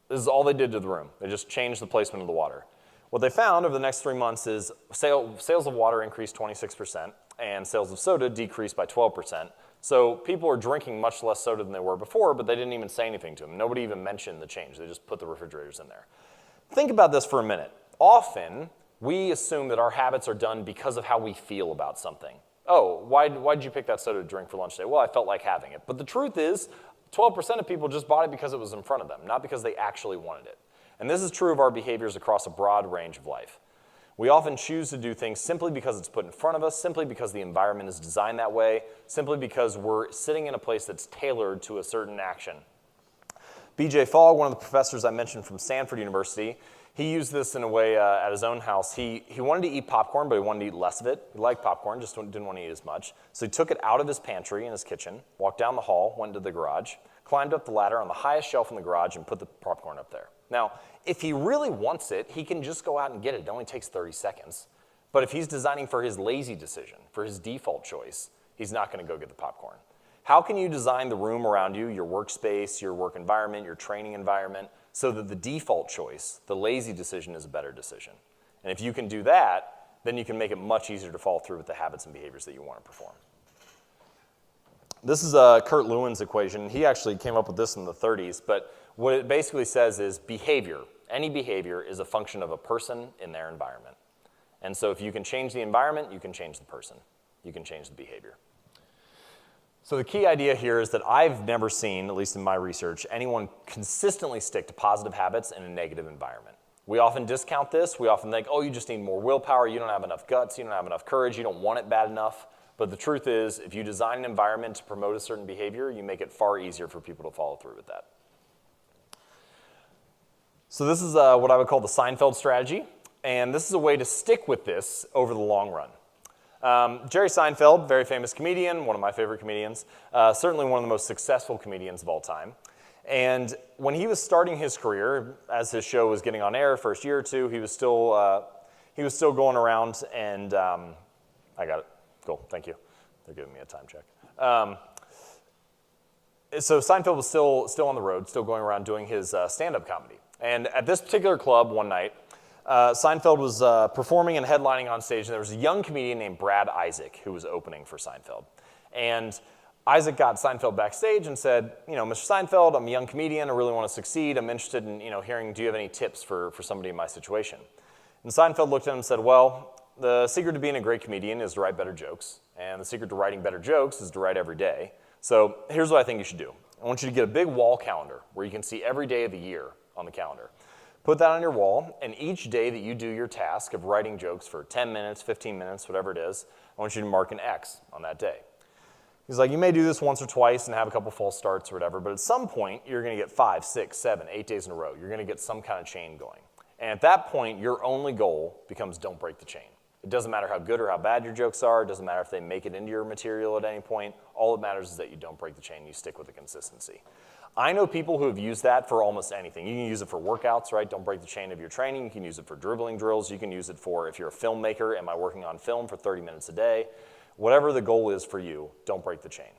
This is all they did to the room. They just changed the placement of the water. What they found over the next 3 months is sales of water increased 26% and sales of soda decreased by 12%. So people are drinking much less soda than they were before, but they didn't even say anything to them. Nobody even mentioned the change. They just put the refrigerators in there. Think about this for a minute. often we assume that our habits are done because of how we feel about something. Oh, why did you pick that soda to drink for lunch today? Well, I felt like having it. But the truth is, 12% of people just bought it because it was in front of them, not because they actually wanted it. And this is true of our behaviors across a broad range of life. We often choose to do things simply because it's put in front of us, simply because the environment is designed that way, simply because we're sitting in a place that's tailored to a certain action. B.J. Fogg, one of the professors I mentioned from Stanford University, he used this in a way at his own house. He wanted to eat popcorn, but he wanted to eat less of it. He liked popcorn, just didn't want to eat as much. So he took it out of his pantry in his kitchen, walked down the hall, went to the garage, climbed up the ladder on the highest shelf in the garage, and put the popcorn up there. Now, if he really wants it, he can just go out and get it. It only takes 30 seconds. But if he's designing for his lazy decision, for his default choice, he's not going to go get the popcorn. How can you design the room around you, your workspace, your work environment, your training environment, so that the default choice, the lazy decision, is a better decision? And if you can do that, then you can make it much easier to follow through with the habits and behaviors that you want to perform. This is Kurt Lewin's equation. He actually came up with this in the 30s, but what it basically says is behavior, any behavior, is a function of a person in their environment. And so if you can change the environment, you can change the person. You can change the behavior. So the key idea here is that I've never seen, at least in my research, anyone consistently stick to positive habits in a negative environment. We often discount this. We often think, oh, you just need more willpower. You don't have enough guts. You don't have enough courage. You don't want it bad enough. But the truth is, if you design an environment to promote a certain behavior, you make it far easier for people to follow through with that. So this is what I would call the Seinfeld strategy. And this is a way to stick with this over the long run. Jerry Seinfeld, very famous comedian, one of my favorite comedians, certainly one of the most successful comedians of all time. And when he was starting his career, as his show was getting on air, first year or two, he was still going around and, I got it, cool, thank you. They're giving me a time check. So Seinfeld was still on the road, still going around doing his stand-up comedy. And at this particular club one night, Seinfeld was performing and headlining on stage, and there was a young comedian named Brad Isaac who was opening for Seinfeld. And Isaac got Seinfeld backstage and said, Mr. Seinfeld, I'm a young comedian, I really want to succeed, I'm interested in hearing, do you have any tips for somebody in my situation? And Seinfeld looked at him and said, well, the secret to being a great comedian is to write better jokes, and the secret to writing better jokes is to write every day. So here's what I think you should do. I want you to get a big wall calendar where you can see every day of the year on the calendar. Put that on your wall, and each day that you do your task of writing jokes for 10 minutes, 15 minutes, whatever it is, I want you to mark an X on that day. He's like, you may do this once or twice and have a couple false starts or whatever, but at some point, you're going to get 5, 6, 7, 8 days in a row. You're going to get some kind of chain going. And at that point, your only goal becomes don't break the chain. It doesn't matter how good or how bad your jokes are. It doesn't matter if they make it into your material at any point. All that matters is that you don't break the chain. You stick with the consistency. I know people who have used that for almost anything. You can use it for workouts, right? Don't break the chain of your training. You can use it for dribbling drills. You can use it for, if you're a filmmaker, am I working on film for 30 minutes a day? Whatever the goal is for you, don't break the chain.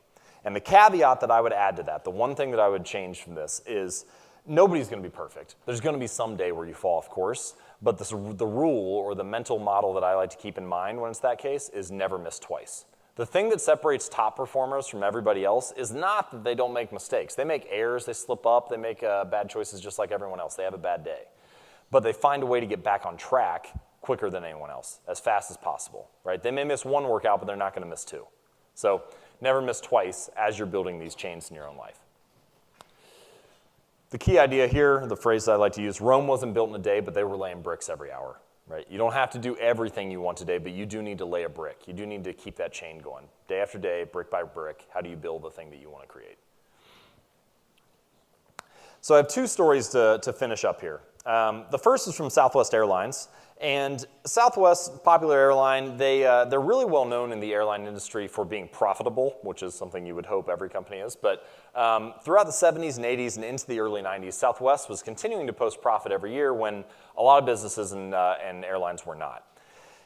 And the caveat that I would add to that, the one thing that I would change from this is nobody's going to be perfect. There's going to be some day where you fall off course, but the rule or the mental model that I like to keep in mind when it's that case is never miss twice. The thing that separates top performers from everybody else is not that they don't make mistakes. They make errors, they slip up, they make bad choices just like everyone else. They have a bad day. But they find a way to get back on track quicker than anyone else, as fast as possible, right? They may miss one workout, but they're not going to miss two. So never miss twice as you're building these chains in your own life. The key idea here, the phrase that I like to use, Rome wasn't built in a day, but they were laying bricks every hour. Right? You don't have to do everything you want today, but you do need to lay a brick. You do need to keep that chain going. Day after day, brick by brick, how do you build the thing that you want to create? So I have two stories to finish up here. The first is from Southwest Airlines. And Southwest, popular airline, they're really well known in the airline industry for being profitable, which is something you would hope every company is. But throughout the 70s and 80s and into the early 90s, Southwest was continuing to post profit every year when a lot of businesses and airlines were not.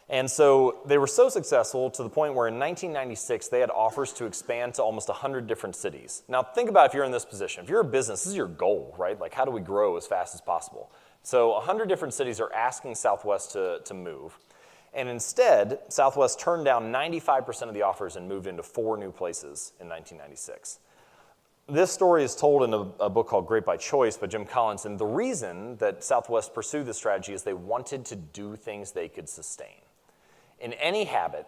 And so they were so successful to the point where in 1996, they had offers to expand to almost 100 different cities. Now think about if you're in this position. If you're a business, this is your goal, right? Like how do we grow as fast as possible? So 100 different cities are asking Southwest to move. And instead, Southwest turned down 95% of the offers and moved into 4 new places in 1996. This story is told in a book called Great by Choice by Jim Collins, and the reason that Southwest pursued this strategy is they wanted to do things they could sustain. In any habit,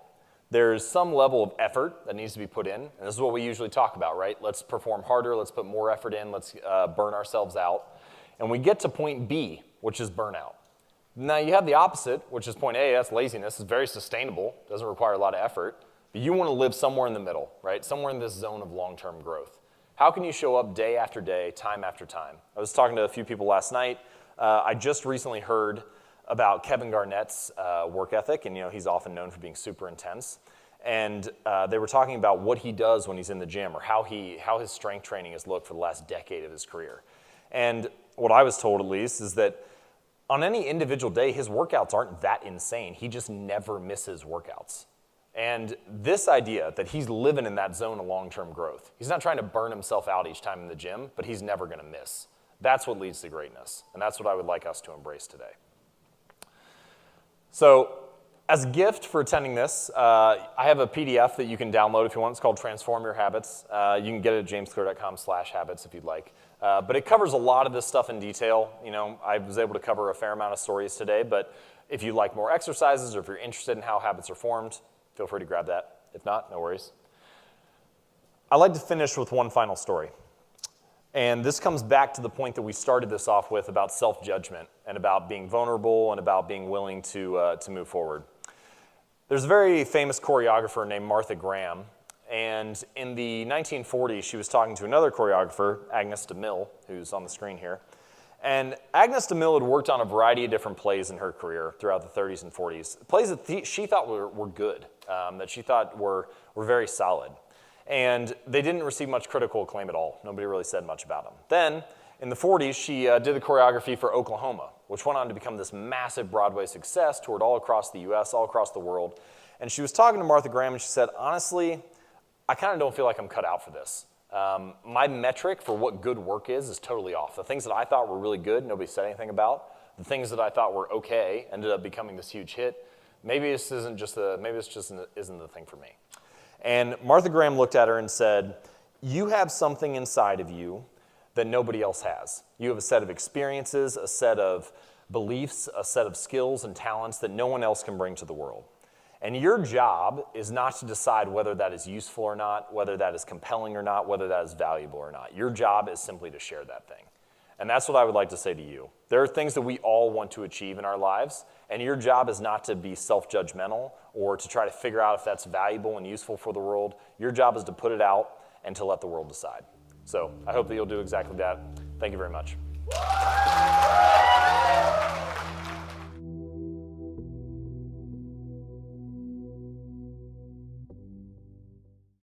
there's some level of effort that needs to be put in, and this is what we usually talk about, right? Let's perform harder, let's put more effort in, let's burn ourselves out. And we get to point B, which is burnout. Now you have the opposite, which is point A, that's laziness. It's very sustainable, doesn't require a lot of effort, but you want to live somewhere in the middle, right? Somewhere in this zone of long-term growth. How can you show up day after day, time after time? I was talking to a few people last night. I just recently heard about Kevin Garnett's work ethic, and he's often known for being super intense. And they were talking about what he does when he's in the gym, or how his strength training has looked for the last decade of his career. And what I was told, at least, is that on any individual day, his workouts aren't that insane. He just never misses workouts. And this idea that he's living in that zone of long-term growth, he's not trying to burn himself out each time in the gym, but he's never going to miss. That's what leads to greatness, and that's what I would like us to embrace today. So as a gift for attending this, I have a PDF that you can download if you want. It's called Transform Your Habits. You can get it at jamesclear.com/habits if you'd like. But it covers a lot of this stuff in detail. I was able to cover a fair amount of stories today, but if you'd like more exercises or if you're interested in how habits are formed, feel free to grab that. If not, no worries. I'd like to finish with one final story. And this comes back to the point that we started this off with about self-judgment and about being vulnerable and about being willing to move forward. There's a very famous choreographer named Martha Graham. And in the 1940s, she was talking to another choreographer, Agnes de Mille, who's on the screen here. And Agnes de Mille had worked on a variety of different plays in her career throughout the 30s and 40s, plays that she thought were good, that she thought were very solid. And they didn't receive much critical acclaim at all. Nobody really said much about them. Then, in the 40s, she did the choreography for Oklahoma, which went on to become this massive Broadway success, toured all across the US, all across the world. And she was talking to Martha Graham, and she said, honestly, I kind of don't feel like I'm cut out for this. My metric for what good work is totally off. The things that I thought were really good, nobody said anything about. The things that I thought were okay ended up becoming this huge hit. Maybe this isn't the thing for me. And Martha Graham looked at her and said, you have something inside of you that nobody else has. You have a set of experiences, a set of beliefs, a set of skills and talents that no one else can bring to the world. And your job is not to decide whether that is useful or not, whether that is compelling or not, whether that is valuable or not. Your job is simply to share that thing. And that's what I would like to say to you. There are things that we all want to achieve in our lives, and your job is not to be self-judgmental or to try to figure out if that's valuable and useful for the world. Your job is to put it out and to let the world decide. So I hope that you'll do exactly that. Thank you very much.